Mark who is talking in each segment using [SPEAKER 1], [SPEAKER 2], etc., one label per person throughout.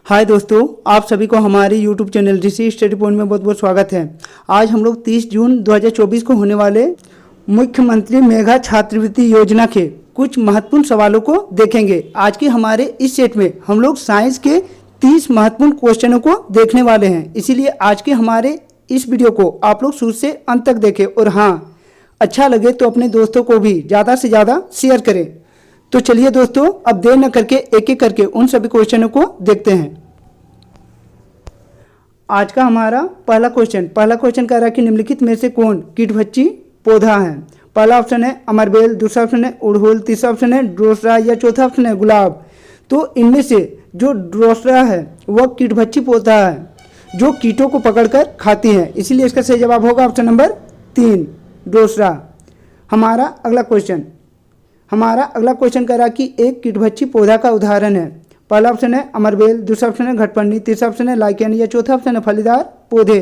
[SPEAKER 1] हाय दोस्तों, आप सभी को हमारे YouTube चैनल ऋषि स्टडी पॉइंट में बहुत बहुत स्वागत है। आज हम लोग 30 जून 2024 को होने वाले मुख्यमंत्री मेगा छात्रवृत्ति योजना के कुछ महत्वपूर्ण सवालों को देखेंगे। आज के हमारे इस सेट में हम लोग साइंस के 30 महत्वपूर्ण क्वेश्चनों को देखने वाले हैं। इसीलिए आज के हमारे इस वीडियो को आप लोग शुरू से अंत तक देखें और हाँ, अच्छा लगे तो अपने दोस्तों को भी ज़्यादा से ज़्यादा शेयर करें। तो चलिए दोस्तों, अब देर न करके एक एक करके उन सभी क्वेश्चनों को देखते हैं। आज का हमारा पहला क्वेश्चन कह रहा है कि निम्नलिखित में से कौन कीटभक्षी पौधा है। पहला ऑप्शन है अमरबेल, दूसरा ऑप्शन है उड़हुल, तीसरा ऑप्शन है ड्रोसरा या चौथा ऑप्शन है गुलाब। तो इनमें से जो ड्रोसरा है वह कीटभक्षी पौधा है जो कीटों को पकड़कर खाती है, इसीलिए इसका सही जवाब होगा ऑप्शन नंबर 3 ड्रोसरा। हमारा अगला क्वेश्चन कह रहा कि एक कीटभक्षी पौधा का उदाहरण है। पहला ऑप्शन है अमरबेल, दूसरा ऑप्शन है घटपन्नी, तीसरा ऑप्शन है लाइकेन या चौथा ऑप्शन है फलीदार पौधे।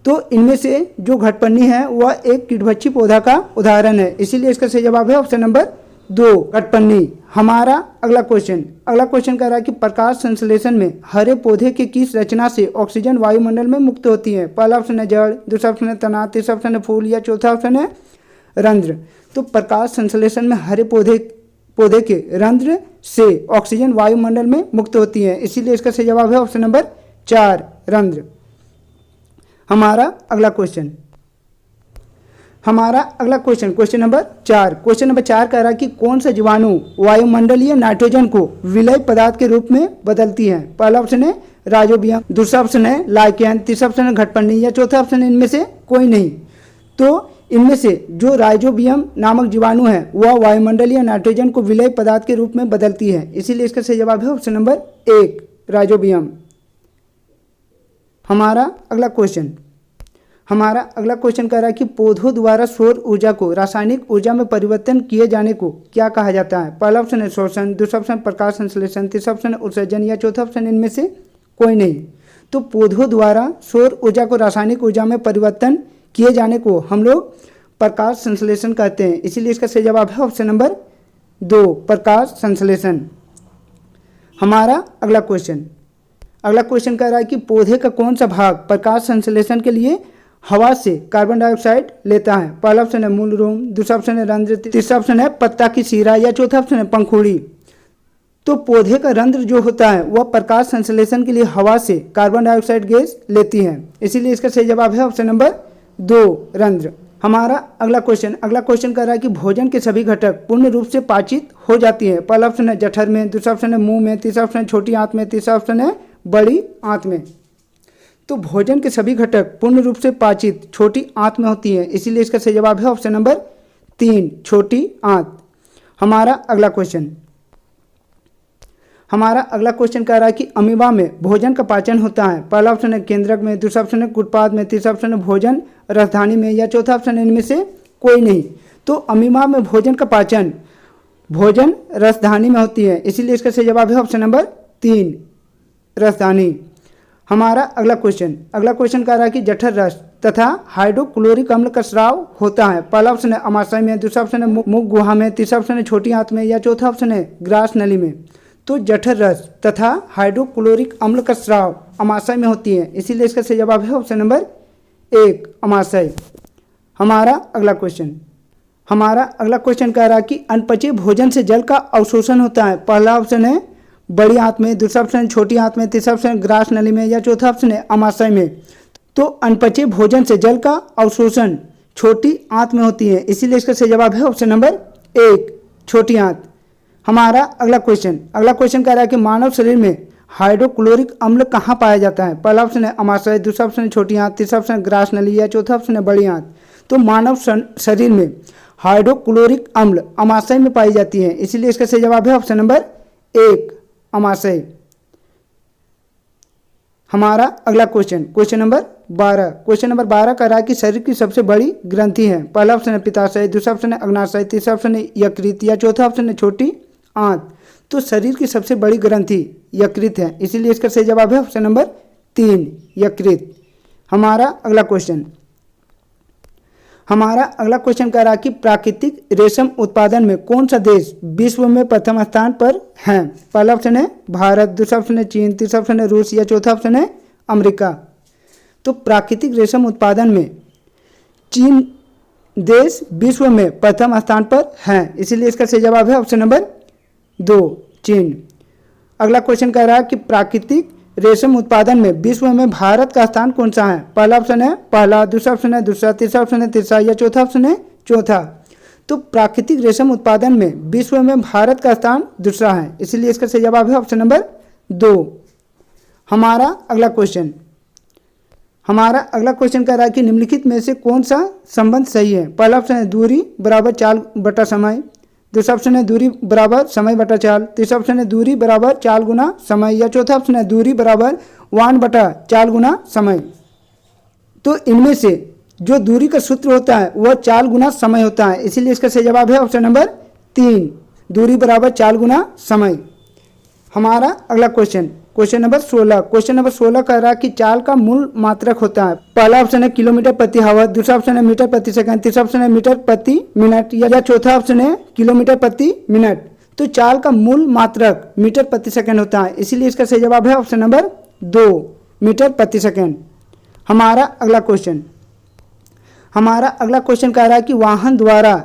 [SPEAKER 1] तो इनमें से जो घटपन्नी है वह एक कीटभक्षी पौधा का उदाहरण है, इसीलिए इसका सही जवाब है ऑप्शन नंबर 2 घटपन्नी। हमारा अगला क्वेश्चन कह रहा है कि प्रकाश संश्लेषण में हरे पौधे के किस रचना से ऑक्सीजन वायुमंडल में मुक्त होती है। पहला ऑप्शन है जड़, दूसरा ऑप्शन है तना, तीसरा ऑप्शन है फूल या चौथा ऑप्शन है रंध्र। तो प्रकाश संश्लेषण में हरे पौधे के रंध्र से ऑक्सीजन वायुमंडल में मुक्त होती है, इसीलिए इसका सही जवाब है ऑप्शन नंबर 4 रंध्र। हमारा अगला क्वेश्चन क्वेश्चन नंबर 4 कह रहा है कि कौन सा जीवाणु वायुमंडलीय नाइट्रोजन को विलय पदार्थ के रूप में बदलती है। पहला ऑप्शन है राइजोबियम, दूसरा ऑप्शन है लाइकेन, तीसरा ऑप्शन है घटपन्नी या चौथा ऑप्शन है इनमें से कोई नहीं। तो इनमें से जो राइजोबियम नामक जीवाणु है वह वायुमंडलीय नाइट्रोजन को विलय पदार्थ के रूप में बदलती है, इसीलिए इसका सही जवाब है ऑप्शन नंबर 1 राइजोबियम। हमारा अगला क्वेश्चन कह रहा है कि पौधों द्वारा सौर ऊर्जा को रासायनिक ऊर्जा में परिवर्तन किए जाने को क्या कहा जाता है। पहला ऑप्शन है शोषण, दूसरा ऑप्शन प्रकाश संश्लेषण, तीसरा ऑप्शन है उत्सर्जन या चौथा ऑप्शन इनमें से कोई नहीं। तो पौधों द्वारा सौर ऊर्जा को रासायनिक ऊर्जा में परिवर्तन किए जाने को हम लोग प्रकाश संश्लेषण कहते हैं, इसीलिए इसका सही जवाब है ऑप्शन नंबर 2 प्रकाश संश्लेषण। हमारा अगला क्वेश्चन कह रहा है कि पौधे का कौन सा भाग प्रकाश संश्लेषण के लिए हवा से कार्बन डाइऑक्साइड लेता है। पहला ऑप्शन है मूल रोम, दूसरा ऑप्शन है रंध्र, तीसरा ऑप्शन है पत्ता की सिरा या चौथा ऑप्शन है पंखुड़ी। तो पौधे का रंध्र जो होता है वह प्रकाश संश्लेषण के लिए हवा से कार्बन डाइऑक्साइड गैस लेती है, इसीलिए इसका सही जवाब है ऑप्शन नंबर 2 रंध्र। हमारा अगला क्वेश्चन कह रहा है कि भोजन के सभी घटक पूर्ण रूप से पाचित हो जाती है। पहला ऑप्शन है जठर में, दूसरा ऑप्शन है मुंह में, तीसरा ऑप्शन है छोटी आंत में, तीसरा ऑप्शन है बड़ी आंत में। तो भोजन के सभी घटक पूर्ण रूप से पाचित छोटी आंत में होती है, इसीलिए इसका सही जवाब है ऑप्शन नंबर 3 छोटी आंत। हमारा अगला क्वेश्चन कह रहा है कि अमीबा में भोजन का पाचन होता है। पहला ऑप्शन है केंद्रक में, दूसरा ऑप्शन है कुटपाद में, तीसरा ऑप्शन है भोजन रसधानी में या चौथा ऑप्शन इनमें से कोई नहीं। तो अमीबा में भोजन का पाचन भोजन रसधानी में होती है, इसीलिए इसका सही जवाब है ऑप्शन नंबर 3 रसधानी। हमारा अगला क्वेश्चन कह रहा है कि जठर रस तथा हाइड्रोक्लोरिक अम्ल का स्राव होता है। पहला ऑप्शन है अमाशय में, दूसरा ऑप्शन है मुख गुहा में, तीसरा ऑप्शन है छोटी आंत में या चौथा ऑप्शन है ग्रास नली में। तो जठर रस तथा हाइड्रोक्लोरिक अम्ल का स्राव अमाशय में होती है, इसीलिए इसका सही जवाब है ऑप्शन नंबर 1 अमाशय। हमारा अगला क्वेश्चन कह रहा है कि अनपचे भोजन से जल का अवशोषण होता है। पहला ऑप्शन है बड़ी आंत में, दूसरा ऑप्शन है छोटी आंत में, तीसरा ऑप्शन है ग्रास नली में या चौथा ऑप्शन है अमाशय में। तो अनपचे भोजन से जल का अवशोषण छोटी आंत में होती है, इसीलिए इसका सही जवाब है ऑप्शन नंबर 1 छोटी आंत। हमारा अगला क्वेश्चन कह रहा है कि मानव शरीर में हाइड्रोक्लोरिक अम्ल कहाँ पाया जाता है। पहला ऑप्शन है अमाशय, दूसरा ऑप्शन है छोटी आंत, तीसरा ऑप्शन है ग्रास नली या चौथा ऑप्शन है बड़ी आंत। तो मानव शरीर में हाइड्रोक्लोरिक अम्ल अमाशय में पाई जाती है, इसीलिए इसका सही जवाब है ऑप्शन नंबर 1 अमाशय। हमारा अगला क्वेश्चन नंबर 12 कह रहा है कि शरीर की सबसे बड़ी ग्रंथि है। पहला ऑप्शन है पित्ताशय, दूसरा ऑप्शन है अग्नाशय, तीसरा ऑप्शन है यकृत या चौथा ऑप्शन है छोटी आंत। तो शरीर की सबसे बड़ी ग्रंथि यकृत है, इसीलिए इसका सही जवाब है ऑप्शन नंबर 3 यकृत। हमारा अगला हमारा अगला क्वेश्चन कह रहा है कि प्राकृतिक रेशम उत्पादन में कौन सा देश विश्व में प्रथम स्थान पर है। पहला ऑप्शन है भारत, दूसरा ऑप्शन है चीन, तीसरा ऑप्शन है रूस या चौथा ऑप्शन है अमेरिका। तो प्राकृतिक रेशम उत्पादन में चीन देश विश्व में प्रथम स्थान पर है, इसीलिए इसका सही जवाब है ऑप्शन नंबर 2 चीन। अगला क्वेश्चन कह रहा है कि प्राकृतिक रेशम उत्पादन में विश्व में भारत का स्थान कौन सा है। पहला ऑप्शन है पहला, दूसरा ऑप्शन है दूसरा, तीसरा ऑप्शन है तीसरा या चौथा ऑप्शन है चौथा। तो प्राकृतिक रेशम उत्पादन में विश्व में भारत का स्थान दूसरा है, इसलिए इसका सही जवाब है ऑप्शन नंबर 2। हमारा अगला क्वेश्चन कह रहा है कि निम्नलिखित में से कौन सा संबंध सही है। पहला ऑप्शन है दूरी बराबर चाल बटा समय, दूसरा ऑप्शन है दूरी बराबर समय बटा चाल, तीसरा ऑप्शन है दूरी बराबर चाल गुना समय या चौथा ऑप्शन है दूरी बराबर वान बटा चाल गुना समय। तो इनमें से जो दूरी का सूत्र होता है वह चाल गुना समय होता है, इसीलिए इसका सही जवाब है ऑप्शन नंबर 3 दूरी बराबर चाल गुना समय। हमारा अगला क्वेश्चन नंबर 16 कह रहा है कि चाल का मूल मात्रक होता है। पहला ऑप्शन है किलोमीटर प्रति हावर, दूसरा ऑप्शन है मीटर प्रति सेकंड, तीसरा ऑप्शन है मीटर प्रति मिनट या चौथा ऑप्शन है किलोमीटर प्रति मिनट। तो चाल का मूल मात्रक मीटर प्रति सेकंड होता है, इसीलिए इसका सही जवाब है ऑप्शन नंबर 2 मीटर प्रति सेकंड। हमारा अगला क्वेश्चन कह रहा है कि वाहन द्वारा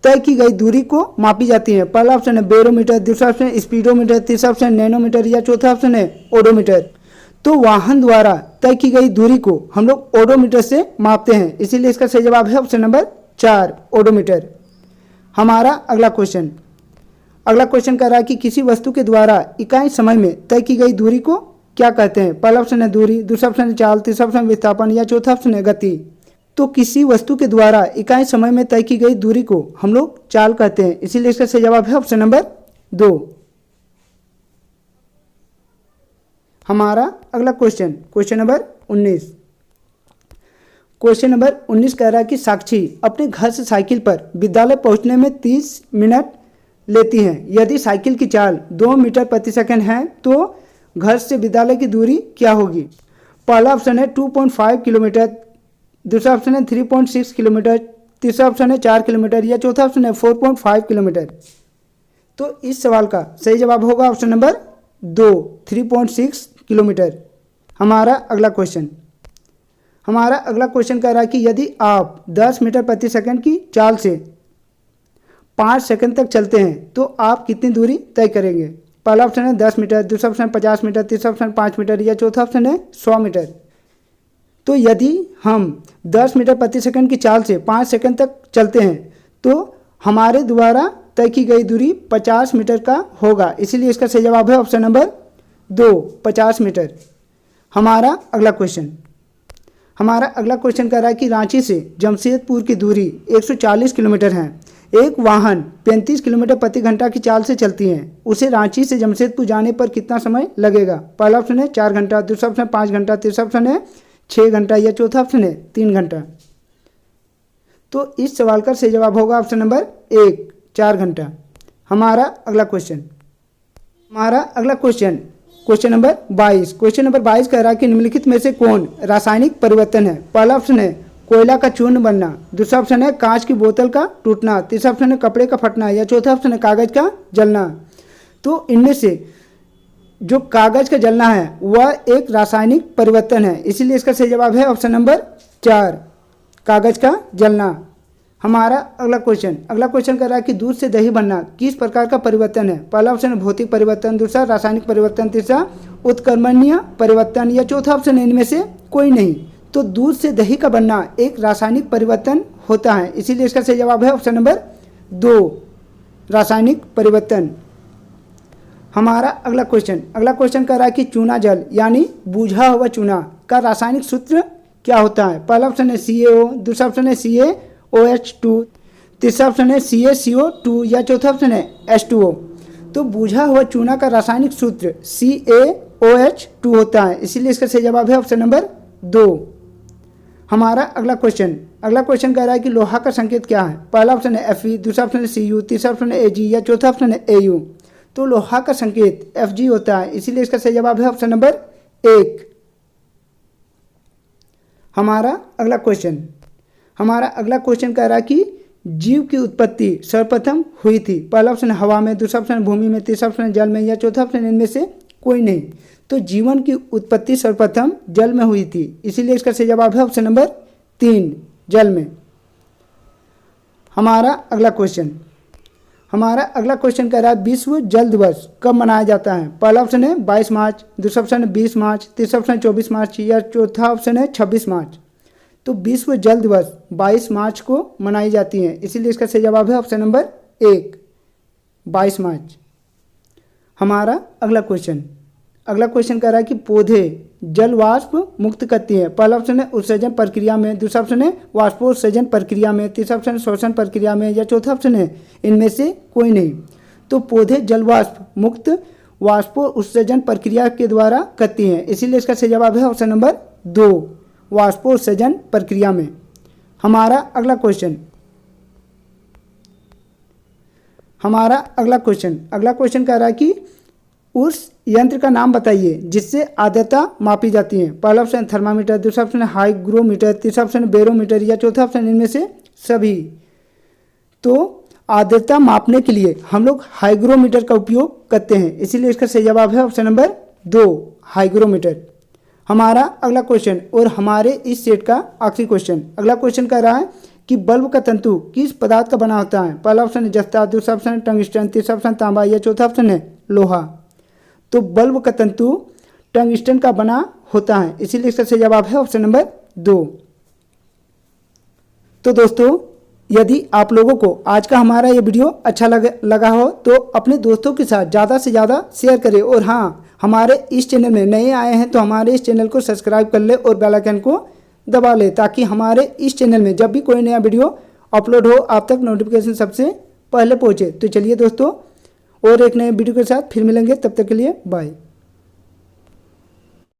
[SPEAKER 1] तय की गई दूरी को मापी जाती है। पहला ऑप्शन है बैरोमीटर, दूसरा ऑप्शन है स्पीडोमीटर, तीसरा ऑप्शन है नैनोमीटर या चौथा ऑप्शन है ओडोमीटर। तो वाहन द्वारा तय की गई दूरी को हम लोग ओडोमीटर से मापते हैं, इसीलिए इसका सही जवाब है ऑप्शन नंबर 4 ओडोमीटर। हमारा अगला क्वेश्चन कह रहा है कि किसी वस्तु के द्वारा इकाई समय में तय की गई दूरी को क्या कहते हैं। पहला ऑप्शन है दूरी, दूसरा ऑप्शन है चाल, तीसरा ऑप्शन है विस्थापन या चौथा ऑप्शन है गति। तो किसी वस्तु के द्वारा इकाई समय में तय की गई दूरी को हम लोग चाल कहते हैं, इसीलिए इसका सही जवाब है ऑप्शन नंबर 2। हमारा अगला क्वेश्चन नंबर 19 कह रहा है कि साक्षी अपने घर से साइकिल पर विद्यालय पहुंचने में 30 मिनट लेती हैं। यदि साइकिल की चाल 2 मीटर प्रति सेकंड है तो घर से विद्यालय की दूरी क्या होगी। पहला ऑप्शन है 2.5 किलोमीटर, दूसरा ऑप्शन है 3.6 किलोमीटर, तीसरा ऑप्शन है 4 किलोमीटर या चौथा ऑप्शन है 4.5 किलोमीटर। तो इस सवाल का सही जवाब होगा ऑप्शन नंबर 2 3.6 किलोमीटर। हमारा अगला क्वेश्चन कह रहा है कि यदि आप 10 मीटर प्रति सेकंड की चाल से 5 सेकंड तक चलते हैं तो आप कितनी दूरी तय करेंगे। पहला ऑप्शन है 10 मीटर, दूसरा ऑप्शन है 50 मीटर, तीसरा ऑप्शन 5 मीटर या चौथा ऑप्शन है 100 मीटर। तो यदि हम 10 मीटर प्रति सेकंड की चाल से 5 सेकंड तक चलते हैं तो हमारे द्वारा तय की गई दूरी 50 मीटर का होगा, इसीलिए इसका सही जवाब है ऑप्शन नंबर 2 50 मीटर। हमारा अगला क्वेश्चन कह रहा है कि रांची से जमशेदपुर की दूरी 140 किलोमीटर है। एक वाहन 35 किलोमीटर प्रति घंटा की चाल से चलती है, उसे रांची से जमशेदपुर जाने पर कितना समय लगेगा। पहला ऑप्शन है 4 घंटा, दूसरा ऑप्शन है 5 घंटा, तीसरा ऑप्शन है 6 घंटा या चौथा ऑप्शन है 3 घंटा। तो इस सवाल का सही जवाब होगा ऑप्शन नंबर 1 4 घंटा। हमारा अगला क्वेश्चन नंबर 22 कह रहा है कि निम्नलिखित में से कौन रासायनिक परिवर्तन है। पहला ऑप्शन है कोयला का चूर्ण बनना, दूसरा ऑप्शन है कांच की बोतल का टूटना, तीसरा ऑप्शन है कपड़े का फटना या चौथा ऑप्शन है कागज का जलना। तो इनमें से जो कागज का जलना है वह एक रासायनिक परिवर्तन है, इसीलिए इसका सही जवाब है ऑप्शन नंबर 4 कागज का जलना। हमारा अगला क्वेश्चन कर रहा है कि दूध से दही बनना किस प्रकार का परिवर्तन है। पहला ऑप्शन है भौतिक परिवर्तन, दूसरा रासायनिक परिवर्तन, तीसरा उत्क्रमणीय परिवर्तन या चौथा ऑप्शन है इनमें से कोई नहीं। तो दूध से दही का बनना एक रासायनिक परिवर्तन होता है, इसीलिए इसका सही जवाब है ऑप्शन नंबर 2 रासायनिक परिवर्तन। हमारा अगला क्वेश्चन कह रहा है कि चूना जल यानी बूझा हुआ चूना का रासायनिक सूत्र क्या होता है। पहला ऑप्शन है CaO, दूसरा ऑप्शन है CaOH2, तीसरा ऑप्शन है CaCO2 या चौथा ऑप्शन है H2O। तो बूझा हुआ चूना का रासायनिक सूत्र CaOH2 होता है, इसीलिए इसका सही जवाब है ऑप्शन नंबर 2। हमारा अगला क्वेश्चन कह रहा है कि लोहा का संकेत क्या है। पहला ऑप्शन है Fe, दूसरा ऑप्शन है Cu, तीसरा ऑप्शन है Ag या चौथा ऑप्शन है Au। तो लोहा का संकेत Fg होता है, इसीलिए इसका सही जवाब है ऑप्शन नंबर 1। हमारा अगला हमारा अगला क्वेश्चन कह रहा है कि जीव की उत्पत्ति सर्वप्रथम हुई थी। पहला ऑप्शन हवा में, दूसरा ऑप्शन भूमि में, तीसरा ऑप्शन जल में या चौथा ऑप्शन इनमें से कोई नहीं। तो जीवन की उत्पत्ति सर्वप्रथम जल में हुई थी, इसीलिए इसका सही जवाब है ऑप्शन नंबर 3 जल में। हमारा अगला क्वेश्चन कह रहा है विश्व जल दिवस कब मनाया जाता है। पहला ऑप्शन है 22 मार्च, दूसरा ऑप्शन है 20 मार्च, तीसरा ऑप्शन 24 मार्च या चौथा ऑप्शन है 26 मार्च। तो विश्व जल दिवस 22 मार्च को मनाई जाती है, इसीलिए इसका सही जवाब है ऑप्शन नंबर 1 22 मार्च। हमारा अगला क्वेश्चन कह रहा है कि पौधे जल वाष्प मुक्त करती है। पहला ऑप्शन है उत्सर्जन प्रक्रिया में, दूसरा ऑप्शन है वाष्पोत्सर्जन प्रक्रिया में, तीसरा ऑप्शन है श्वसन प्रक्रिया में या चौथा ऑप्शन है इनमें से कोई नहीं। तो पौधे जल वाष्प मुक्त वाष्पोत्सर्जन प्रक्रिया के द्वारा करती हैं, इसीलिए इसका सही जवाब है ऑप्शन नंबर 2 वाष्पोत्सर्जन प्रक्रिया में। हमारा अगला क्वेश्चन कह रहा है कि उस यंत्र का नाम बताइए जिससे आर्द्रता मापी जाती है। पहला ऑप्शन थर्मामीटर, दूसरा ऑप्शन है हाइग्रोमीटर, तीसरा ऑप्शन है बैरोमीटर या चौथा ऑप्शन इनमें से सभी। तो आर्द्रता मापने के लिए हम लोग हाइग्रोमीटर का उपयोग करते हैं, इसीलिए इसका सही जवाब है ऑप्शन नंबर 2 हाइग्रोमीटर। हमारा अगला क्वेश्चन और हमारे इस सेट का आखिरी क्वेश्चन, अगला क्वेश्चन कह रहा है कि बल्ब का तंतु किस पदार्थ का बना होता है। पहला ऑप्शन है जस्ता, दूसरा ऑप्शन है टंगस्टन, तीसरा ऑप्शन तांबा या चौथा ऑप्शन है लोहा। तो बल्ब का तंतु टंगस्टन का बना होता है, इसीलिए इसका सही जवाब है ऑप्शन नंबर 2। तो दोस्तों यदि आप लोगों को आज का हमारा ये वीडियो अच्छा लगा हो तो अपने दोस्तों के साथ ज़्यादा से ज़्यादा शेयर करें। और हाँ, हमारे इस चैनल में नए आए हैं तो हमारे इस चैनल को सब्सक्राइब कर ले और बेल आइकन को दबा ले, ताकि हमारे इस चैनल में जब भी कोई नया वीडियो अपलोड हो आप तक नोटिफिकेशन सबसे पहले पहुँचे। तो चलिए दोस्तों और एक नए वीडियो के साथ फिर मिलेंगे, तब तक के लिए बाय।